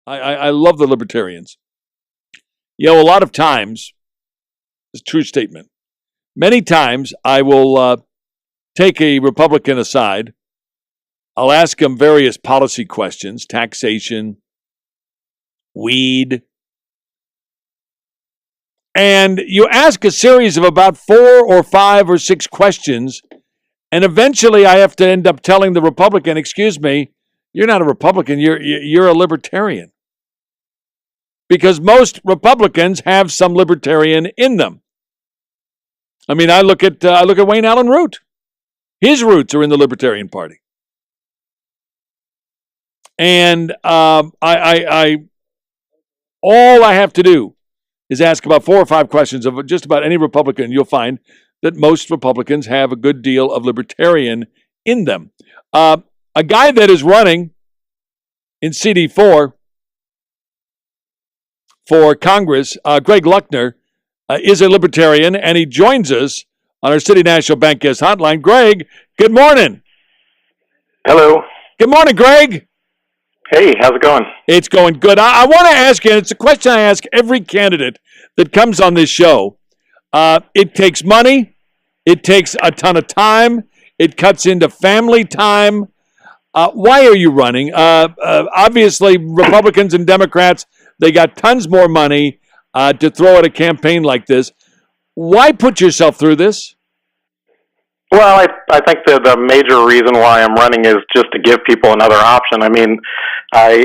I love the Libertarians. You know, a lot of times, it's a true statement. Many times I will take a Republican aside. I'll ask him various policy questions, taxation, weed. And you ask a series of about 4 or 5 or 6 questions, and eventually I have to end up telling the Republican, excuse me, you're not a Republican, you're a Libertarian. Because most Republicans have some Libertarian in them. I mean, I look at Wayne Allen Root. His roots are in the Libertarian Party. And all I have to do is ask about 4 or 5 questions of just about any Republican. You'll find that most Republicans have a good deal of Libertarian in them. A guy that is running in CD4 for Congress, Gregg Luckner, is a Libertarian, and he joins us on our City National Bank guest hotline. Greg, good morning. Hello. Good morning, Greg. Hey, how's it going? It's going good. I want to ask you, and it's a question I ask every candidate that comes on this show. It takes money. It takes a ton of time. It cuts into family time. Why are you running? Obviously, Republicans and Democrats, they got tons more money to throw at a campaign like this. Why put yourself through this? Well, I think the major reason why I'm running is just to give people another option. I mean, I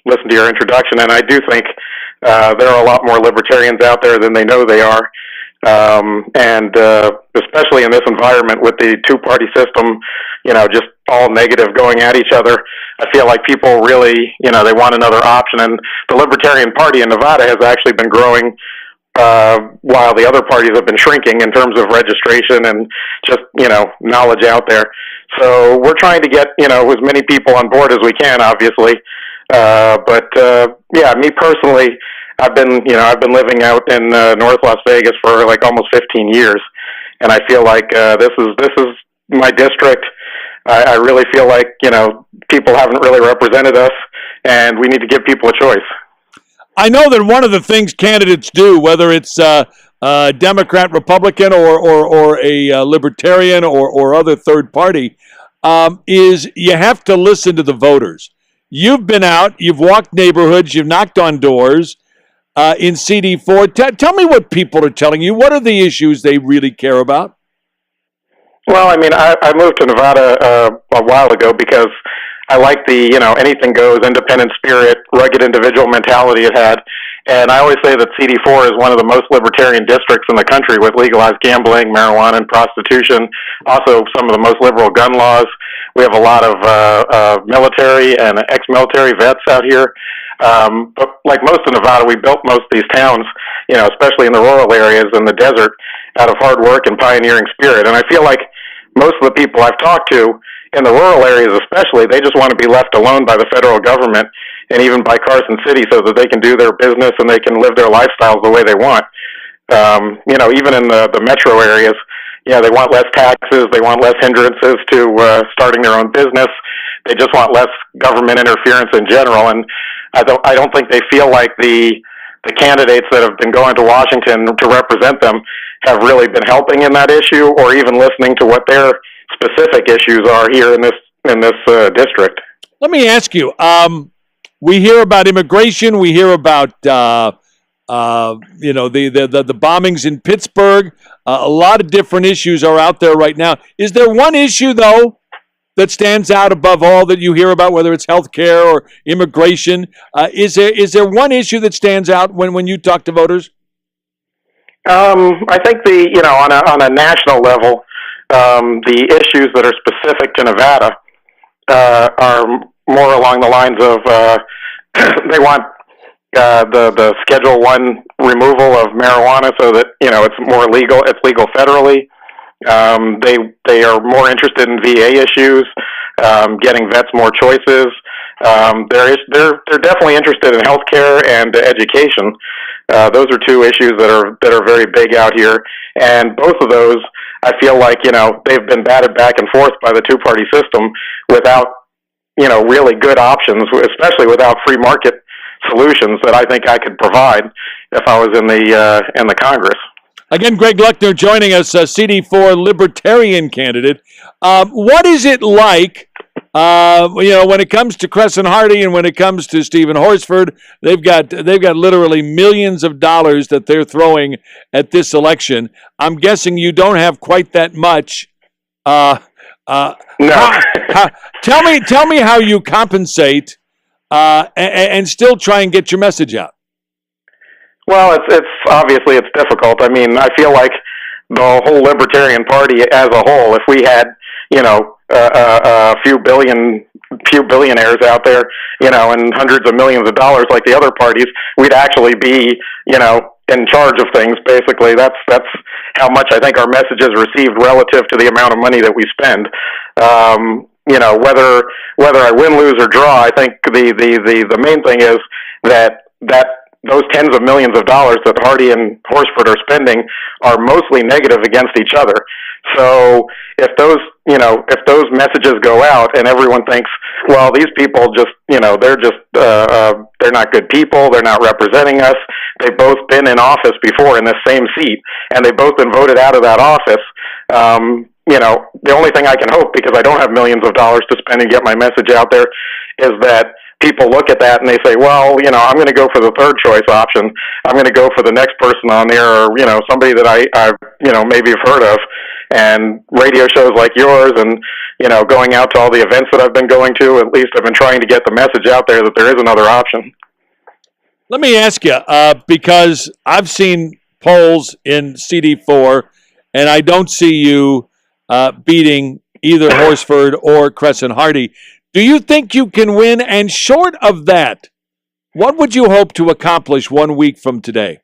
listened to your introduction, and I do think there are a lot more Libertarians out there than they know they are. And especially in this environment with the two-party system, just all negative going at each other, I feel like people really, they want another option. And the Libertarian Party in Nevada has actually been growing while the other parties have been shrinking in terms of registration and just, knowledge out there. So we're trying to get, as many people on board as we can, obviously. Yeah, me personally, I've been living out in North Las Vegas for like almost 15 years, and I feel like this is my district. I really feel like people haven't really represented us, and we need to give people a choice. I know that one of the things candidates do, whether it's Democrat, Republican, or a Libertarian or other third party, is you have to listen to the voters. You've been out, you've walked neighborhoods, you've knocked on doors in CD4. Tell me what people are telling you. What are the issues they really care about? Well, I mean, I moved to Nevada a while ago because I like the, anything goes, independent spirit, rugged individual mentality it had. And I always say that CD4 is one of the most libertarian districts in the country with legalized gambling, marijuana, and prostitution. Also, some of the most liberal gun laws. We have a lot of military and ex-military vets out here. But like most of Nevada, we built most of these towns, especially in the rural areas and the desert, out of hard work and pioneering spirit. And I feel like most of the people I've talked to in the rural areas especially, they just want to be left alone by the federal government and even by Carson City so that they can do their business and they can live their lifestyles the way they want. Even in the metro areas, they want less taxes, they want less hindrances to starting their own business. They just want less government interference in general. And I don't think they feel like the candidates that have been going to Washington to represent them have really been helping in that issue or even listening to what their specific issues are here in this district. Let me ask you, we hear about immigration, we hear about the bombings in Pittsburgh. A lot of different issues are out there right now. Is there one issue, though, that stands out above all that you hear about, whether it's healthcare or immigration? Is there one issue that stands out when you talk to voters? I think on a national level, the issues that are specific to Nevada are more along the lines of they want the Schedule 1 removal of marijuana so that it's more legal. It's legal federally. They are more interested in VA issues, getting vets more choices. They're definitely interested in healthcare and education. Those are two issues that are very big out here, and both of those, I feel like they've been batted back and forth by the two-party system without really good options, especially without free market solutions that I think I could provide if I was in the Congress. Again, Gregg Luckner joining us, CD4 Libertarian candidate. What is it like, when it comes to Crescent Hardy and when it comes to Stephen Horsford? They've got literally millions of dollars that they're throwing at this election. I'm guessing you don't have quite that much. No. Tell me how you compensate and still try and get your message out. Well, it's obviously it's difficult. I mean, I feel like the whole Libertarian Party as a whole, if we had, a few billionaires out there, and hundreds of millions of dollars like the other parties, we'd actually be, in charge of things. Basically, that's how much I think our message is received relative to the amount of money that we spend. Whether I win, lose, or draw, I think the main thing is that those tens of millions of dollars that Hardy and Horsford are spending are mostly negative against each other. So if those messages go out and everyone thinks, well, these people just, they're not good people, they're not representing us, they've both been in office before in the same seat, and they've both been voted out of that office, the only thing I can hope, because I don't have millions of dollars to spend and get my message out there, is that people look at that and they say, well, I'm going to go for the third choice option. I'm going to go for the next person on there, or, somebody that I maybe have heard of. And radio shows like yours and, going out to all the events that I've been going to, at least I've been trying to get the message out there that there is another option. Let me ask you, because I've seen polls in CD4, and I don't see you beating either Horsford or Crescent Hardy. Do you think you can win? And short of that, what would you hope to accomplish 1 week from today?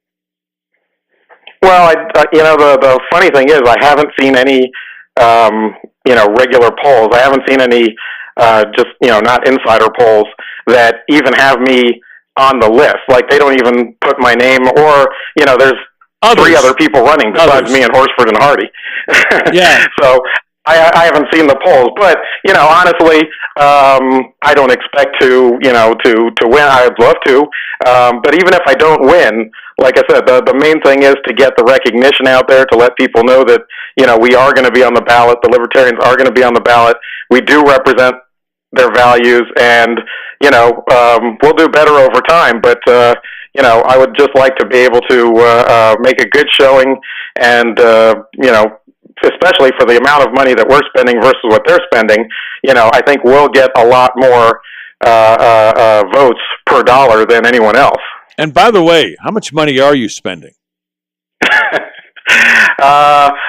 Well, the funny thing is I haven't seen any, regular polls. I haven't seen any, not insider polls that even have me on the list. Like, they don't even put my name, or, there's three other people running besides me and Horsford and Hardy. Yeah. So I haven't seen the polls, but honestly, I don't expect to win. I'd love to, but even if I don't win, like I said, the main thing is to get the recognition out there, to let people know that we are going to be on the ballot. The Libertarians are going to be on the ballot. We do represent their values, and we'll do better over time. But I would just like to be able to make a good showing, and especially for the amount of money that we're spending versus what they're spending, I think we'll get a lot more votes per dollar than anyone else. And by the way, how much money are you spending?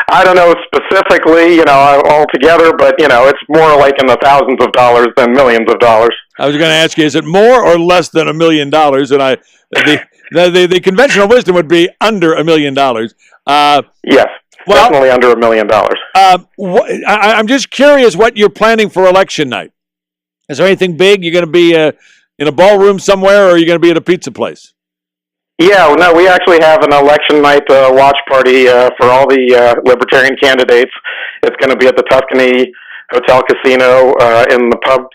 I don't know specifically, altogether, but, it's more like in the thousands of dollars than millions of dollars. I was going to ask you, is it more or less than $1 million? And the conventional wisdom would be under $1 million. Yes. Well, definitely under $1 million. I'm just curious what you're planning for election night. Is there anything big? You're going to be in a ballroom somewhere, or are you going to be at a pizza place? Yeah, no, we actually have an election night watch party for all the Libertarian candidates. It's going to be at the Tuscany Hotel Casino in the pub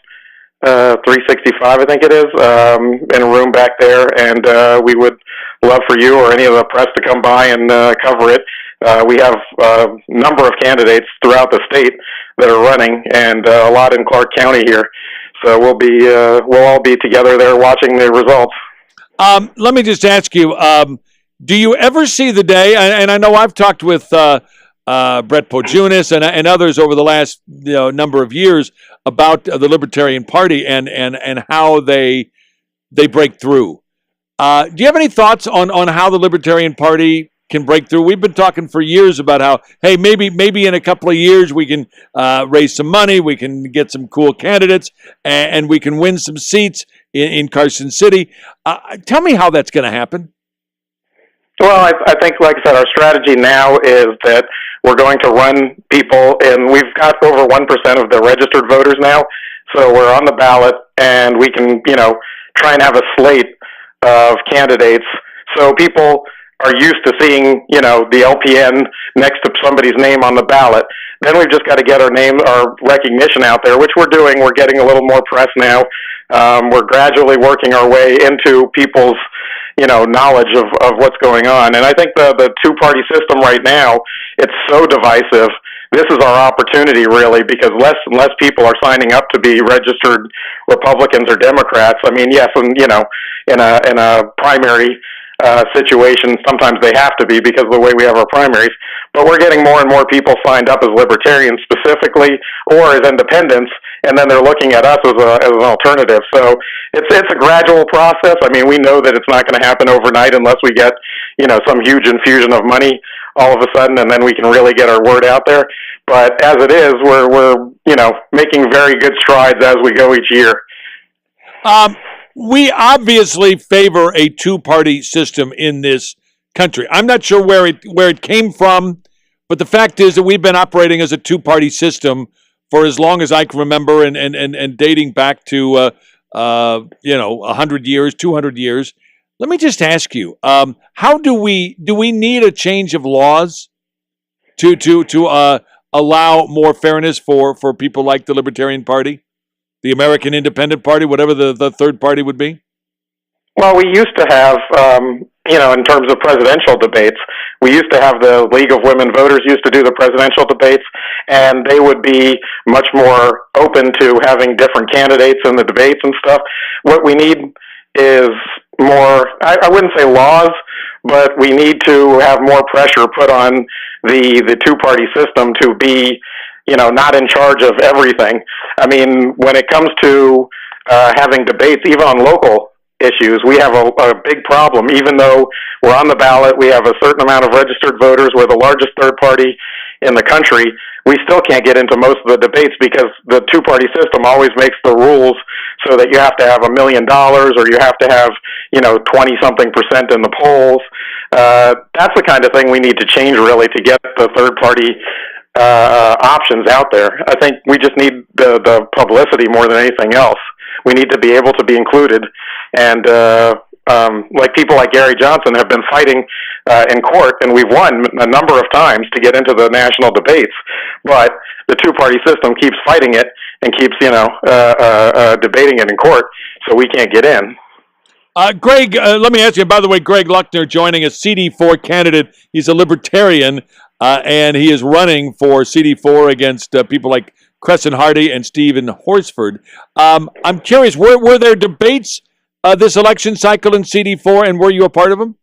365, I think it is, in a room back there. And we would love for you or any of the press to come by and cover it. We have a number of candidates throughout the state that are running, and a lot in Clark County here. So we'll all be together there watching the results. Let me just ask you: do you ever see the day? And I know I've talked with Brett Pojunas and others over the last number of years about the Libertarian Party and how they break through. Do you have any thoughts on how the Libertarian Party can break through? We've been talking for years about how, hey, maybe in a couple of years we can raise some money, we can get some cool candidates, and we can win some seats in Carson City. Tell me how that's going to happen. Well, I think, like I said, our strategy now is that we're going to run people, and we've got over 1% of the registered voters now, so we're on the ballot, and we can, try and have a slate of candidates. So people are used to seeing, the LPN next to somebody's name on the ballot. Then we've just got to get our recognition out there, which we're doing. We're getting a little more press now. We're gradually working our way into people's, knowledge of what's going on. And I think the two-party system right now, it's so divisive. This is our opportunity, really, because less and less people are signing up to be registered Republicans or Democrats. I mean, yes, and in a primary situation, sometimes they have to be because of the way we have our primaries. But we're getting more and more people signed up as libertarians specifically, or as independents, and then they're looking at us as an alternative. So it's a gradual process. I mean, we know that it's not going to happen overnight unless we get some huge infusion of money all of a sudden, and then we can really get our word out there. But as it is, we're making very good strides as we go each year. We obviously favor a two-party system in this country. I'm not sure where it came from, but the fact is that we've been operating as a two-party system for as long as I can remember, and dating back to 100 years, 200 years. Let me just ask you, how do we need a change of laws to allow more fairness for people like the Libertarian Party, the American Independent Party, whatever the third party would be? Well, we used to have, in terms of presidential debates, we used to have the League of Women Voters used to do the presidential debates, and they would be much more open to having different candidates in the debates and stuff. What we need is more, I wouldn't say laws, but we need to have more pressure put on the two-party system to be, not in charge of everything. I mean, when it comes to having debates, even on local issues, we have a big problem. Even though we're on the ballot, we have a certain amount of registered voters, we're the largest third party in the country, we still can't get into most of the debates because the two-party system always makes the rules so that you have to have $1 million or you have to have, 20-something% in the polls. That's the kind of thing we need to change, really, to get the third-party options out there. I think we just need the publicity more than anything else. We need to be able to be included. And like people like Gary Johnson have been fighting in court, and we've won a number of times to get into the national debates. But the two-party system keeps fighting it and keeps, debating it in court, so we can't get in. Greg, let me ask you, by the way, Gregg Luckner joining us, CD4 candidate. He's a libertarian, and he is running for CD4 against people like Crescent Hardy and Stephen Horsford. I'm curious, were there debates this election cycle in CD4, and were you a part of them?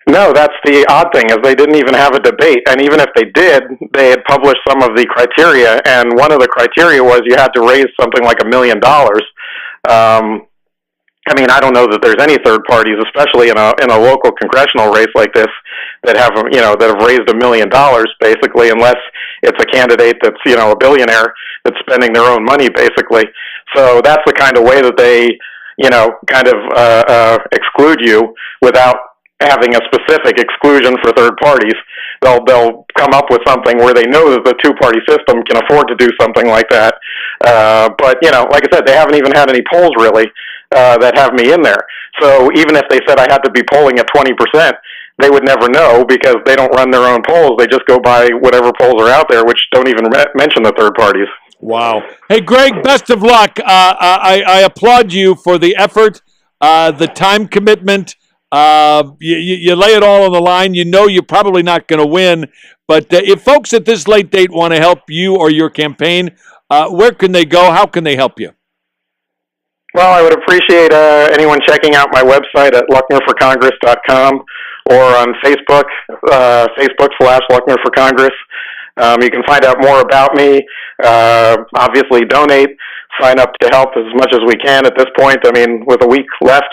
No, that's the odd thing, is they didn't even have a debate. And even if they did, they had published some of the criteria, and one of the criteria was you had to raise something like $1 million. I mean, I don't know that there's any third parties, especially in a local congressional race like this, that have raised $1 million basically, unless it's a candidate that's a billionaire that's spending their own money basically. So that's the kind of way that they exclude you without having a specific exclusion for third parties. They'll come up with something where they know that the two-party system can afford to do something like that. But like I said, they haven't even had any polls really that have me in there. So even if they said I had to be polling at 20%, they would never know because they don't run their own polls. They just go by whatever polls are out there, which don't even mention the third parties. Wow. Hey, Greg, best of luck. I applaud you for the effort, the time commitment. You lay it all on the line. You know you're probably not going to win. But if folks at this late date want to help you or your campaign, where can they go? How can they help you? Well, I would appreciate anyone checking out my website at lucknerforcongress.com or on Facebook, Facebook/LucknerForCongress. You can find out more about me. Obviously, donate, sign up to help as much as we can at this point. I mean, with a week left,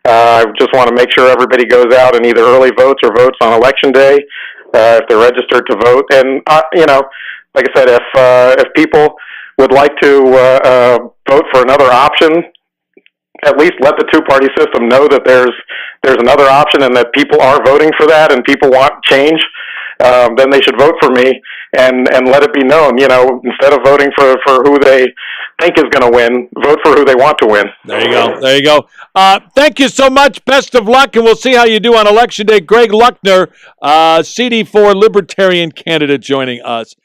I just want to make sure everybody goes out and either early votes or votes on Election Day if they're registered to vote. And, like I said, if people would like to vote for another option, at least let the two-party system know that there's another option and that people are voting for that and people want change. Then they should vote for me and let it be known, instead of voting for who they think is going to win, vote for who they want to win. There you go. There you go. Thank you so much. Best of luck, and we'll see how you do on Election Day. Gregg Luckner, CD4 Libertarian candidate, joining us.